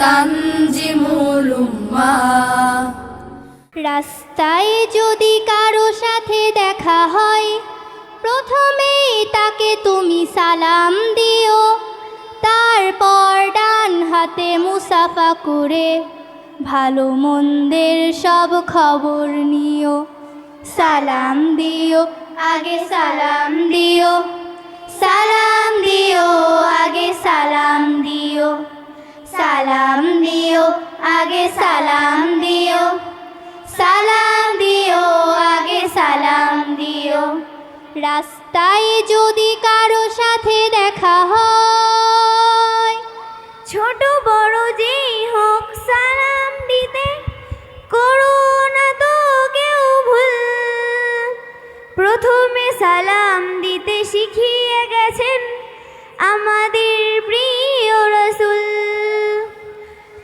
তানজিমুল উম্মাহ। রাস্তায় যদি কারো সাথে দেখা হয়, প্রথমেই তাকে তুমি সালাম দিও, তারপর ডান হাতে মুসাফা করে ভালো মন্দের সব খবর নিও। সালাম দিও, আগে সালাম দিও, সালাম দিও, আগে সালাম দিও, সালাম দিও, আগে সালাম দিও, সালাম দিও, আগে সালাম দিও। রাস্তায় যদি কারো সাথে দেখা হয়, ছোট বড় যেই হোক সালাম দিতে করো না তো কেউ ভুল। প্রথমে সালাম দিতে শিখিয়ে গেছেন আমাদের প্রিয় রাসূল।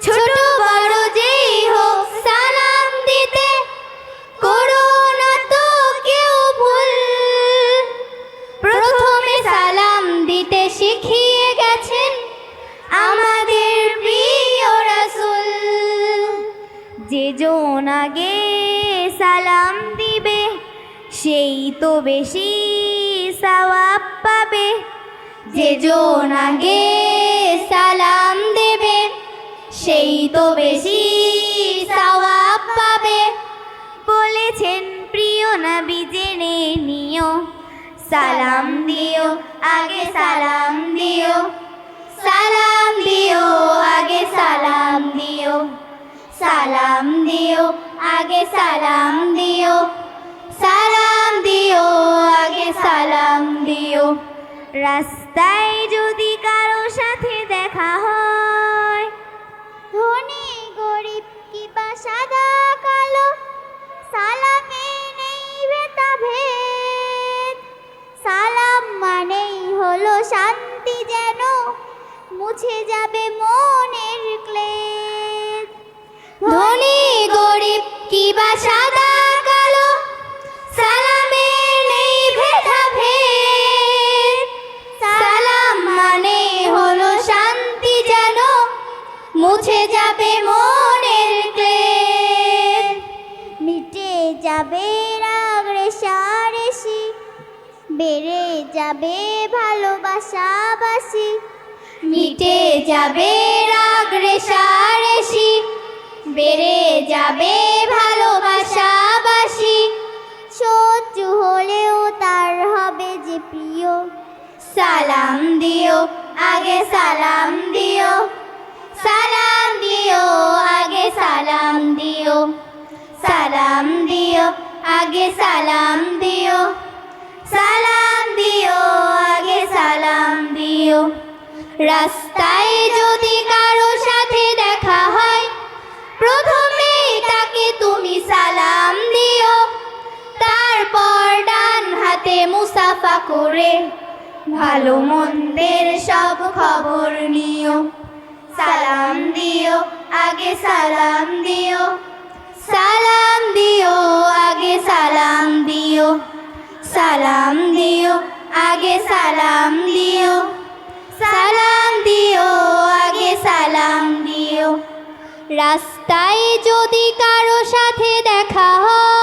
ছোট বড় যেই হোক সালাম দিতে করো না তো কেউ ভুল। প্রথমে সালাম দিতে শিখিয়ে গেছেন আমাদের প্রিয় রাসূল। যে জন আগে সালাম দিবে সেই তো বেশি সওয়াব পাবে। যে জন আগে সালাম দেবে সেই তো বেশি সওয়াব পাবে। বলেছেন প্রিয় নবী জেনে নিও, সালাম দিও, আগে সালাম দিও, সালাম দিও, আগে সালাম দিও, সালাম দিও, আগে সালাম দিও, সালাম দিও, আগে সালাম দিও। রাস্তায় যদি কারো সাথে দেখা হয়, ধনী গরিব কিবা সাদা কালো, সালামে নেই ভেদাভেদ। সালাম মানেই হলো শান্তি, যেন মুছে যাবে মনের ক্লেদ। ধনী গরিব কিবা সাদা কালো, সালামে নেই ভেদাভেদ। সালাম মানেই হলো শান্তি, যেন মুছে যাবে মনের ক্লেদ। মিটে যাবে রাগ রেষারেষি, বেড়ে যাবে ভালোবাসাবাসি। মিটে যাবে রাগ রেষারেষি, বেড়ে যাবে ভালোবাসাবাসি। শত্রু হলেও তার হবে যে প্রিয়। সালাম দিও, আগে সালাম দিও, সালাম দিও, আগে সালাম দিও, সালাম দিও, আগে সালাম দিও, সালাম দিও, আগে সালাম দিও। রাস্তায় যদি কারো সাথে দেখা হয়, প্রথমে তাকে তুমি সালাম দিও, তারপর ডান হাতে মুসাফা করে ভালো মন্দের সব খবর নিও। সালাম দিও, আগে সালাম দিও, সালাম দিও, আগে সালাম দিও, সালাম দিও, আগে সালাম দিও, সালাম দিও, আগে সালাম দিও। রাস্তায় যদি কারো সাথে দেখা হয়,